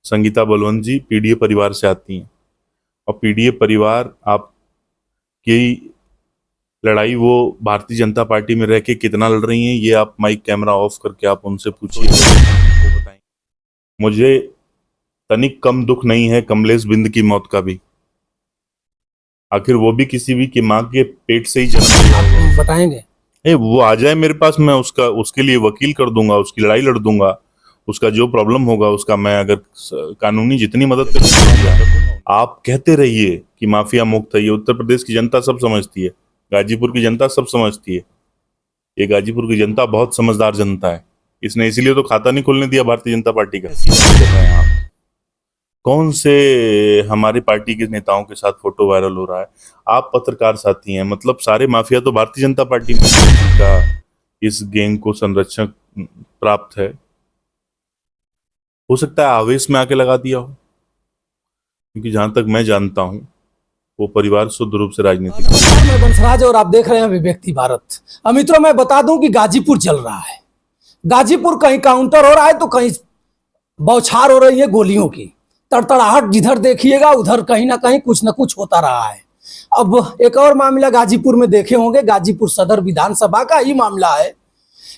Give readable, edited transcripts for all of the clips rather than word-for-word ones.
संगीता बलवंत जी PDA परिवार से आती हैं और पीडीए परिवार आपकी लड़ाई वो भारतीय जनता पार्टी में रह के कितना लड़ रही हैं, ये आप माइक कैमरा ऑफ करके आप उनसे पूछिए, वो बताएं। मुझे तनिक कम दुख नहीं है कमलेश बिंद की मौत का भी। आखिर वो भी किसी भी की माँ के पेट से ही जन्म लिया होगा। आप बताएंगे? वो आ जाए मेरे पास, मैं उसके लिए वकील कर दूंगा, उसकी लड़ाई लड़ दूंगा, उसका जो प्रॉब्लम होगा उसका मैं अगर कानूनी जितनी मदद कर सकूंगा। आप कहते रहिए कि माफिया मुक्त है, ये उत्तर प्रदेश की जनता सब समझती है, गाजीपुर की जनता सब समझती है। ये गाजीपुर की जनता बहुत समझदार जनता है, इसने इसीलिए तो खाता नहीं खोलने दिया भारतीय जनता पार्टी का। कर रहे हैं आप, कौन से हमारी पार्टी के नेताओं के साथ फोटो वायरल हो रहा है? आप पत्रकार साथी हैं, मतलब सारे माफिया तो भारतीय जनता पार्टी में का इस गैंग को संरक्षण प्राप्त है। हो सकता है आवेश में आके लगा दिया हो, क्योंकि जहां तक मैं जानता हूं वो परिवार शुद्ध रूप से राजनीतिक। मैं बंसराज और आप देख रहे हैं अभिव्यक्ति भारत। मित्रों, मैं बता दूं कि गाजीपुर चल रहा है। गाजीपुर कहीं काउंटर हो रहा है तो कहीं बौछार हो रही है गोलियों की, तड़तड़ाहट जिधर देखिएगा उधर कहीं ना कहीं कुछ ना कुछ होता रहा है। अब एक और मामला गाजीपुर में देखे होंगे, गाजीपुर सदर विधानसभा का ही मामला है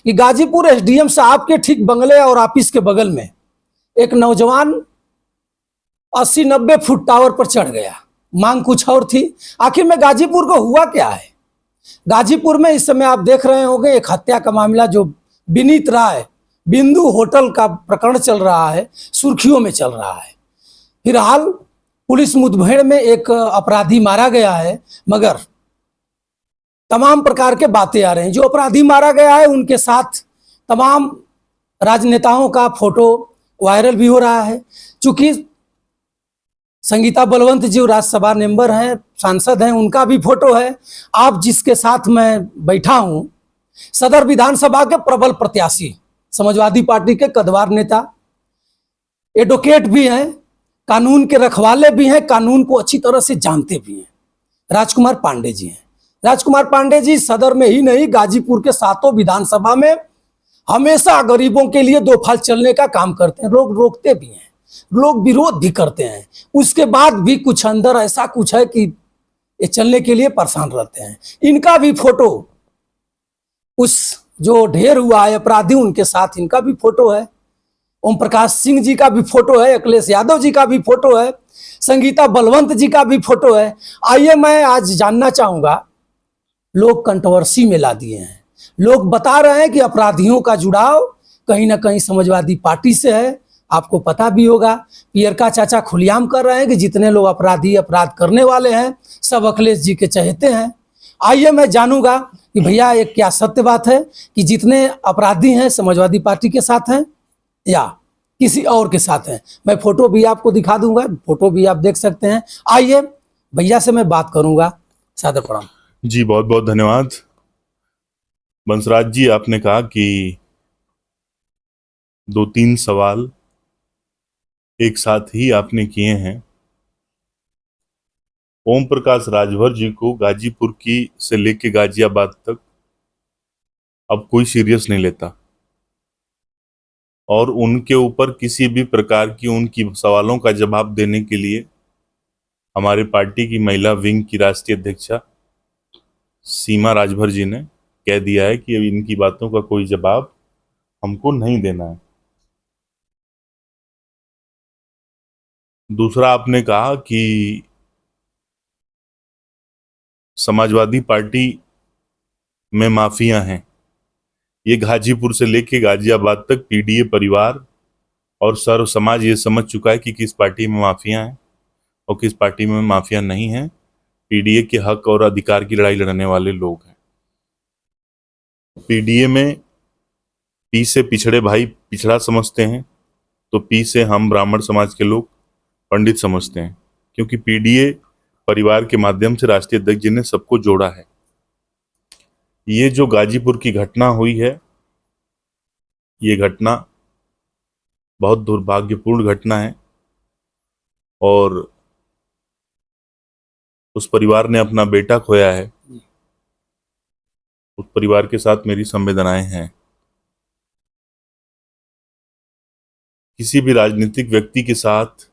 कि गाजीपुर एसडीएम साहब के ठीक बंगले और ऑफिस के बगल में एक नौजवान 80-90 फुट टावर पर चढ़ गया। मांग कुछ और थी। आखिर में गाजीपुर को हुआ क्या है? गाजीपुर में इस समय आप देख रहे होंगे एक हत्या का मामला जो विनीत राय बिंदु होटल का प्रकरण चल रहा है, सुर्खियों में चल रहा है। फिलहाल पुलिस मुठभेड़ में एक अपराधी मारा गया है, मगर तमाम प्रकार के बातें आ रहे हैं। जो अपराधी मारा गया है उनके साथ तमाम राजनेताओं का फोटो वायरल भी हो रहा है। चूंकि संगीता बलवंत जी राज्यसभा मेंबर हैं, सांसद हैं, उनका भी फोटो है। आप जिसके साथ मैं बैठा हूं, सदर विधानसभा के प्रबल प्रत्याशी, समाजवादी पार्टी के कद्दावर नेता, एडवोकेट भी हैं, कानून के रखवाले भी हैं, कानून को अच्छी तरह से जानते भी हैं, राजकुमार पांडे जी हैं। राजकुमार पांडे जी सदर में ही नहीं, गाजीपुर के 7 विधानसभा में हमेशा गरीबों के लिए 2 फाल चलने का काम करते हैं। लोग रोकते भी हैं, लोग विरोध भी करते हैं, उसके बाद भी कुछ अंदर ऐसा कुछ है कि ये चलने के लिए परेशान रहते हैं। इनका भी फोटो, उस जो ढेर हुआ है अपराधी उनके साथ इनका भी फोटो है। ओम प्रकाश सिंह जी का भी फोटो है, अखिलेश यादव जी का भी फोटो है, संगीता बलवंत जी का भी फोटो है। आइए मैं आज जानना चाहूंगा, लोग कंट्रोवर्सी में ला दिए हैं। लोग बता रहे हैं कि अपराधियों का जुड़ाव कहीं ना कहीं समाजवादी पार्टी से है। आपको पता भी होगा, पियरका चाचा खुलेआम कर रहे हैं कि जितने लोग अपराध करने वाले हैं सब अखिलेश जी के चहेते हैं। आइए मैं जानूंगा कि भैया ये क्या सत्य बात है कि जितने अपराधी हैं समाजवादी पार्टी के साथ हैं या किसी और के साथ हैं। मैं फोटो भी आपको दिखा दूंगा, फोटो भी आप देख सकते हैं। आइए भैया से मैं बात करूंगा। सादर प्रणाम जी, बहुत बहुत धन्यवाद। बंसराज जी, आपने कहा कि 2-3 सवाल एक साथ ही आपने किए हैं। ओम प्रकाश राजभर जी को गाजीपुर की से लेके गाजियाबाद तक अब कोई सीरियस नहीं लेता, और उनके ऊपर किसी भी प्रकार की उनकी सवालों का जवाब देने के लिए हमारे पार्टी की महिला विंग की राष्ट्रीय अध्यक्षा सीमा राजभर जी ने कह दिया है कि अब इनकी बातों का कोई जवाब हमको नहीं देना है। दूसरा, आपने कहा कि समाजवादी पार्टी में माफिया हैं। ये गाजीपुर से लेके गाजियाबाद तक पीडीए परिवार और सर्व समाज ये समझ चुका है कि किस पार्टी में माफिया हैं और किस पार्टी में माफिया नहीं है। पीडीए के हक और अधिकार की लड़ाई लड़ने वाले लोग हैं। पीडीए में पी से पिछड़े भाई पिछड़ा समझते हैं, तो पी से हम ब्राह्मण समाज के लोग पंडित समझते हैं, क्योंकि पीडीए परिवार के माध्यम से राष्ट्रीय अध्यक्ष जी ने सबको जोड़ा है। ये जो गाजीपुर की घटना हुई है, ये घटना बहुत दुर्भाग्यपूर्ण घटना है, और उस परिवार ने अपना बेटा खोया है। उस परिवार के साथ मेरी संवेदनाएं हैं। किसी भी राजनीतिक व्यक्ति के साथ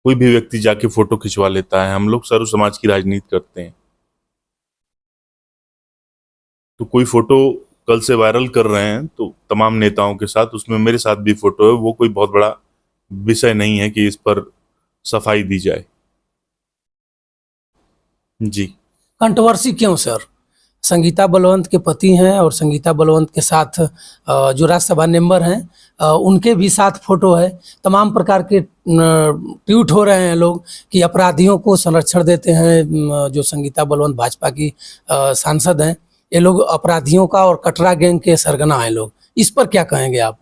कोई भी व्यक्ति जाके फोटो खिंचवा लेता है। हम लोग सर्व समाज की राजनीति करते हैं, तो कोई फोटो कल से वायरल कर रहे हैं तो तमाम नेताओं के साथ, उसमें मेरे साथ भी फोटो है, वो कोई बहुत बड़ा विषय नहीं है कि इस पर सफाई दी जाए। जी। कंट्रोवर्सी क्यों सर? संगीता बलवंत के पति हैं और संगीता बलवंत के साथ जो राज्यसभा मेंबर हैं उनके भी साथ फोटो है। तमाम प्रकार के ट्वीट हो रहे हैं लोग कि अपराधियों को संरक्षण देते हैं। जो संगीता बलवंत भाजपा की सांसद हैं, ये लोग अपराधियों का और कटरा गैंग के सरगना हैं लोग। इस पर क्या कहेंगे आप?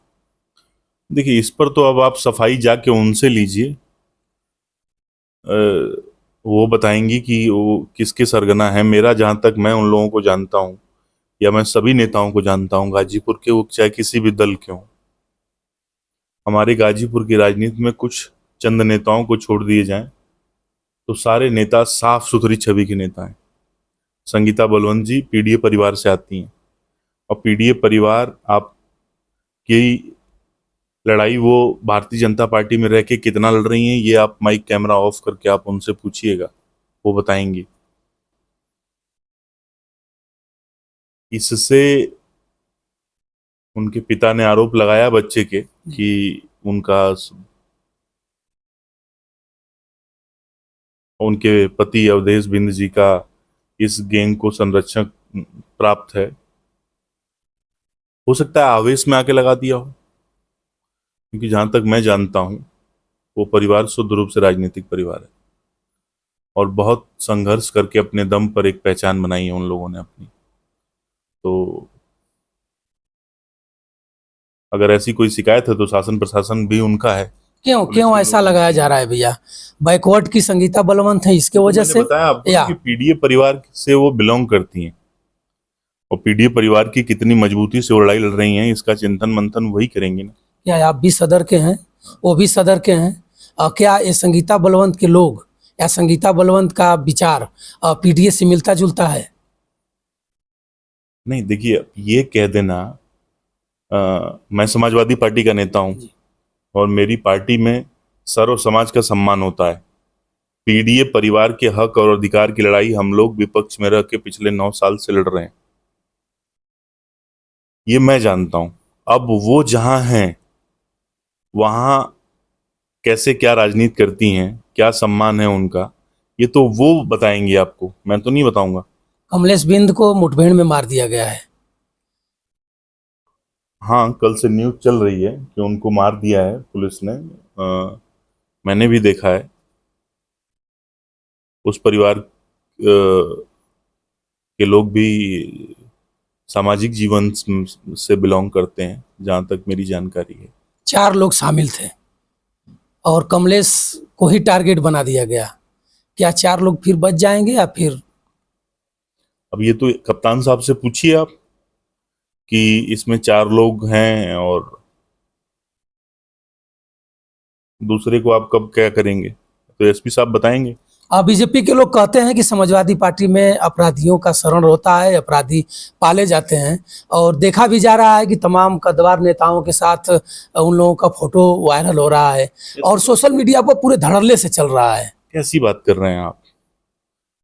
देखिए, इस पर तो अब आप सफाई जाके उनसे लीजिए। वो बताएंगी कि वो किसके सरगना है। मेरा जहां तक मैं उन लोगों को जानता हूं, या मैं सभी नेताओं को जानता हूं गाजीपुर के, वो चाहे किसी भी दल के हों, हमारे गाजीपुर की राजनीति में कुछ चंद नेताओं को छोड़ दिए जाएं तो सारे नेता साफ सुथरी छवि के नेता हैं। संगीता बलवंत जी पीडीए परिवार से आती हैं, और पीडीए परिवार आपकी लड़ाई वो भारतीय जनता पार्टी में रह के कितना लड़ रही हैं, ये आप माइक कैमरा ऑफ करके आप उनसे पूछिएगा, वो बताएंगी। इससे उनके पिता ने आरोप लगाया बच्चे के कि उनके पति अवधेश बिंद जी का इस गैंग को संरक्षण प्राप्त है। हो सकता है आवेश में आके लगा दिया हो, क्योंकि जहां तक मैं जानता हूं वो परिवार शुद्ध रूप से राजनीतिक परिवार है, और बहुत संघर्ष करके अपने दम पर एक पहचान बनाई है उन लोगों ने अपनी। तो अगर ऐसी कोई शिकायत है तो शासन प्रशासन भी उनका है। क्यों ऐसा लगाया जा रहा है भैया? बैकवर्ड की संगीता बलवंत है, इसके वजह से? बताया आपको कि पीडीए परिवार से वो बिलोंग करती हैं, और पीडीए परिवार की कितनी मजबूती से वो लड़ाई लड़ रही हैं, इसका चिंतन मंथन वही करेंगे ना। क्या आप भी सदर के हैं, वो भी सदर के हैं? क्या ये संगीता बलवंत के लोग या संगीता बलवंत का विचार पीडीए से मिलता जुलता है? नहीं, देखिए, ये कह देना मैं समाजवादी पार्टी का नेता हूं, और मेरी पार्टी में सर्व समाज का सम्मान होता है। पीडीए परिवार के हक और अधिकार की लड़ाई हम लोग विपक्ष में रह के पिछले 9 साल से लड़ रहे हैं, ये मैं जानता हूं। अब वो जहां हैं वहां कैसे क्या राजनीति करती हैं, क्या सम्मान है उनका, ये तो वो बताएंगी आपको, मैं तो नहीं बताऊंगा। कमलेश बिंद को मुठभेड़ में मार दिया गया है। हाँ, कल से न्यूज चल रही है कि उनको मार दिया है पुलिस ने। मैंने भी देखा है। उस परिवार के लोग भी सामाजिक जीवन से बिलोंग करते हैं, जहां तक मेरी जानकारी है। 4 लोग शामिल थे और कमलेश को ही टारगेट बना दिया गया। क्या 4 लोग फिर बच जाएंगे या फिर? अब ये तो कप्तान साहब से पूछिए आप कि इसमें 4 लोग हैं और दूसरे को आप कब क्या करेंगे, तो एसपी साहब बताएंगे। बीजेपी के लोग कहते हैं कि समाजवादी पार्टी में अपराधियों का शरण होता है, अपराधी पाले जाते हैं, और देखा भी जा रहा है कि तमाम कद्दावर नेताओं के साथ उन लोगों का फोटो वायरल हो रहा है और सोशल मीडिया पर पूरे धड़ल्ले से चल रहा है। कैसी बात कर रहे हैं आप?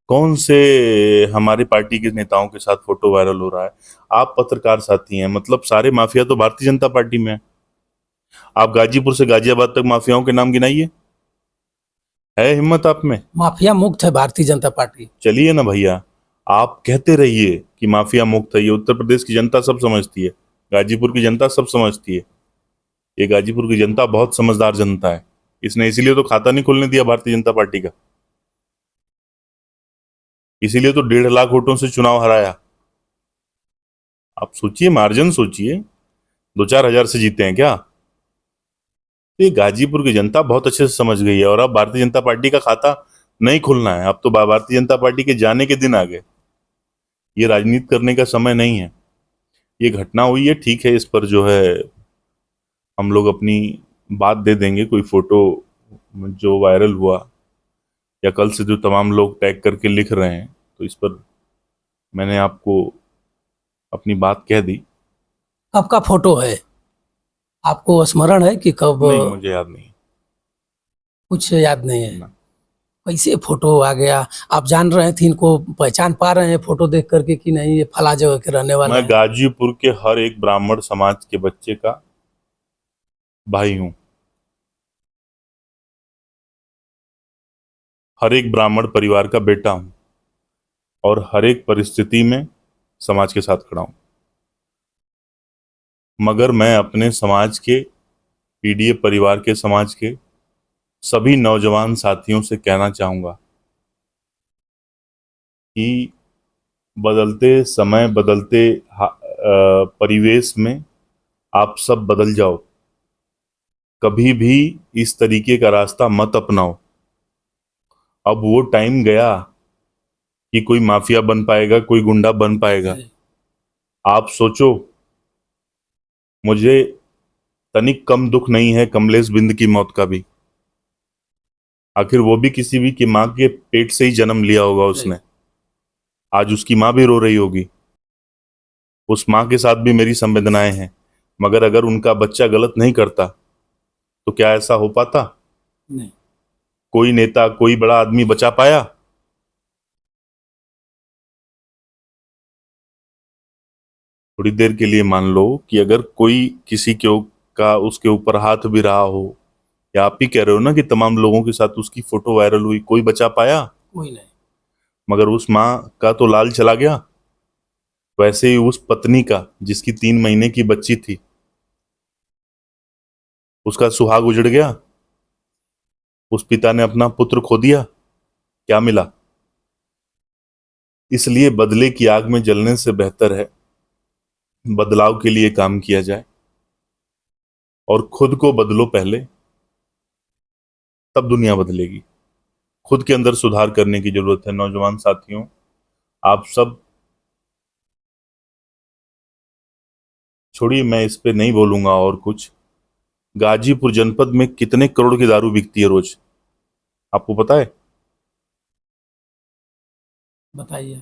कौन से हमारी पार्टी के नेताओं के साथ फोटो वायरल हो रहा है? आप पत्रकार साथी हैं, मतलब सारे माफिया तो भारतीय जनता पार्टी में है। आप गाजीपुर से गाजियाबाद तक माफियाओं के नाम गिनाइए, है हिम्मत आप में? माफिया मुक्त है भारतीय जनता पार्टी। चलिए ना भैया, आप कहते रहिए कि माफिया मुक्त है। ये उत्तर प्रदेश की जनता सब समझती है, गाजीपुर की जनता सब समझती है। ये गाजीपुर की जनता बहुत समझदार जनता है, इसने इसीलिए तो खाता नहीं खोलने दिया भारतीय जनता पार्टी का, इसीलिए तो 1.5 लाख वोटों से चुनाव हराया। आप सोचिए, मार्जिन सोचिए, 2-4 हजार से जीते हैं क्या? तो ये गाजीपुर की जनता बहुत अच्छे से समझ गई है, और अब भारतीय जनता पार्टी का खाता नहीं खुलना है। अब तो भारतीय जनता पार्टी के जाने के दिन आ गए, ये राजनीति करने का समय नहीं है। ये घटना हुई है, ठीक है, इस पर जो है हम लोग अपनी बात दे देंगे। कोई फोटो जो वायरल हुआ या कल से जो तमाम लोग टैग करके लिख रहे हैं, तो इस पर मैंने आपको अपनी बात कह दी। कब का फोटो है? आपको स्मरण है कि कब? नहीं, मुझे याद नहीं। कुछ याद नहीं है। ना। कैसे फोटो आ गया? आप जान रहे थे, इनको पहचान पा रहे हैं फोटो देख करके कि नहीं ये फला जगह के रहने वाले मैं हैं? गाजीपुर के हर एक ब्राह्मण समाज के बच्चे का भाई हूं, हर एक ब्राह्मण परिवार का बेटा हूं और हर एक परिस्थिति में समाज के साथ खड़ा हूं। मगर मैं अपने समाज के, पीडीए परिवार के समाज के सभी नौजवान साथियों से कहना चाहूंगा कि बदलते समय, बदलते परिवेश में आप सब बदल जाओ। कभी भी इस तरीके का रास्ता मत अपनाओ। अब वो टाइम गया कि कोई माफिया बन पाएगा, कोई गुंडा बन पाएगा। आप सोचो, मुझे तनिक कम दुख नहीं है कमलेश बिंद की मौत का भी। आखिर वो भी किसी भी की माँ के पेट से ही जन्म लिया होगा उसने। आज उसकी माँ भी रो रही होगी। उस माँ के साथ भी मेरी संवेदनाएं हैं। मगर अगर उनका बच्चा गलत नहीं करता तो क्या ऐसा हो पाता? नहीं। कोई नेता, कोई बड़ा आदमी बचा पाया? थोड़ी देर के लिए मान लो कि अगर कोई किसी का उसके ऊपर हाथ भी रहा हो, या आप ही कह रहे हो ना कि तमाम लोगों के साथ उसकी फोटो वायरल हुई, कोई बचा पाया? कोई नहीं। मगर उस माँ का तो लाल चला गया। वैसे ही उस पत्नी का, जिसकी 3 महीने की बच्ची थी, उसका सुहाग उजड़ गया। उस पिता ने अपना पुत्र खो दिया। क्या मिला? इसलिए बदले की आग में जलने से बेहतर है बदलाव के लिए काम किया जाए और खुद को बदलो पहले, तब दुनिया बदलेगी। खुद के अंदर सुधार करने की जरूरत है। नौजवान साथियों, आप सब छोड़िए, मैं इस पे नहीं बोलूंगा और कुछ। गाजीपुर जनपद में कितने करोड़ की दारू बिकती है रोज, आपको पता है? बताइए।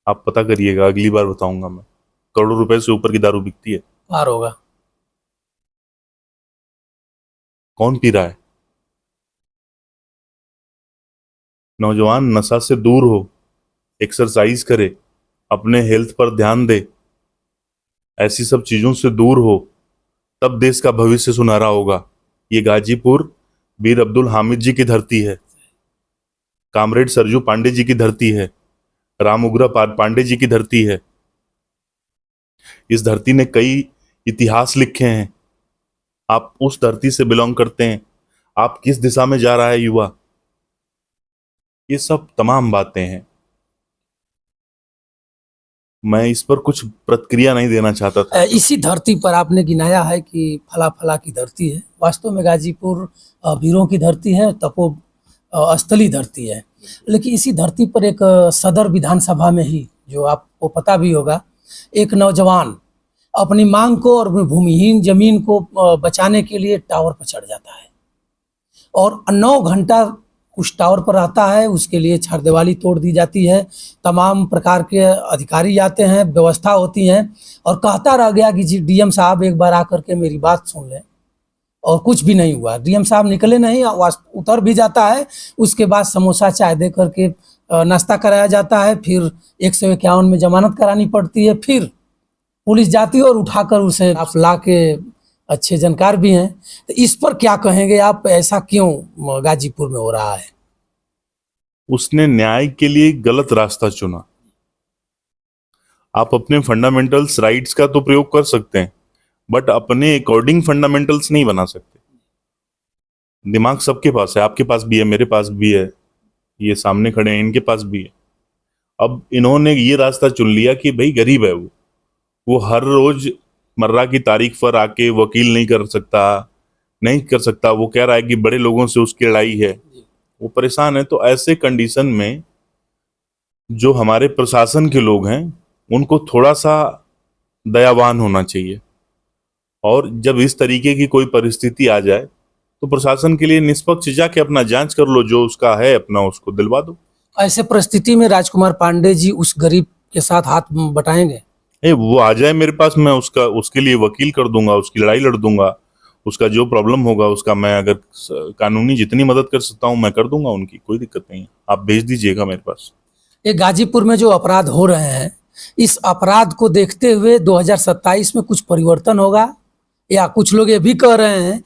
आप पता करिएगा, अगली बार बताऊंगा मैं। करोड़ों रुपए से ऊपर की दारू बिकती है। पार होगा। कौन पी रहा है? नौजवान नशा से दूर हो, एक्सरसाइज करे, अपने हेल्थ पर ध्यान दे, ऐसी सब चीजों से दूर हो, तब देश का भविष्य सुनहरा होगा। ये गाजीपुर वीर अब्दुल हामिद जी की धरती है, कामरेड सरजू पांडे जी की धरती है, राम उग्रा पांडे जी की धरती है। इस धरती ने कई इतिहास लिखे हैं। आप उस धरती से बिलोंग करते हैं। आप किस दिशा में जा रहा है युवा, ये सब तमाम बातें हैं। मैं इस पर कुछ प्रतिक्रिया नहीं देना चाहता था। इसी धरती पर आपने गिनाया है कि फला फला की धरती है। वास्तव में गाजीपुर वीरों की धरती है, तपो स्थली धरती है। लेकिन इसी धरती पर एक सदर विधानसभा में ही, जो आपको पता भी होगा, एक नौजवान अपनी मांग को और भूमिहीन जमीन को बचाने के लिए टावर पर चढ़ जाता है और 9 घंटा उस टावर पर रहता है। उसके लिए छरदीवाली तोड़ दी जाती है, तमाम प्रकार के अधिकारी आते हैं, व्यवस्था होती है, और कहता रह गया कि जी डीएम साहब एक बार आकर के मेरी बात सुन लें, और कुछ भी नहीं हुआ। डीएम साहब निकले नहीं, उतर भी जाता है। उसके बाद समोसा चाय दे करके नाश्ता कराया जाता है। फिर 151 में जमानत करानी पड़ती है। फिर पुलिस जाती है और उठाकर उसे आप ला के, अच्छे जानकार भी हैं, तो इस पर क्या कहेंगे आप? ऐसा क्यों गाजीपुर में हो रहा है? उसने न्याय के लिए गलत रास्ता चुना। आप अपने फंडामेंटल्स राइट्स का तो प्रयोग कर सकते हैं, बट अपने अकॉर्डिंग फंडामेंटल्स नहीं बना सकते। दिमाग सबके पास है, आपके पास भी है, मेरे पास भी है, ये सामने खड़े हैं इनके पास भी है। अब इन्होंने ये रास्ता चुन लिया कि भाई गरीब है वो हर रोज मर्रा की तारीख पर आके वकील नहीं कर सकता। वो कह रहा है कि बड़े लोगों से उसकी लड़ाई है, वो परेशान है। तो ऐसे कंडीशन में जो हमारे प्रशासन के लोग हैं, उनको थोड़ा सा दयावान होना चाहिए। और जब इस तरीके की कोई परिस्थिति आ जाए तो प्रशासन के लिए निष्पक्ष जाके अपना जांच कर लो, जो उसका है अपना उसको दिलवा दो। ऐसे परिस्थिति में राजकुमार पांडे जी उस गरीब के साथ हाथ बटाएंगे? वो आ जाए मेरे पास, मैं उसका उसके लिए वकील कर दूंगा, उसकी लड़ाई लड़ दूंगा। उसका जो प्रॉब्लम होगा उसका मैं अगर कानूनी जितनी मदद कर सकता हूँ मैं कर दूंगा उनकी, कोई दिक्कत नहीं है। आप भेज दीजिएगा मेरे पास। ये गाजीपुर में जो अपराध हो रहे हैं, इस अपराध को देखते हुए 2027 में कुछ परिवर्तन होगा, या कुछ लोग ये भी कह रहे हैं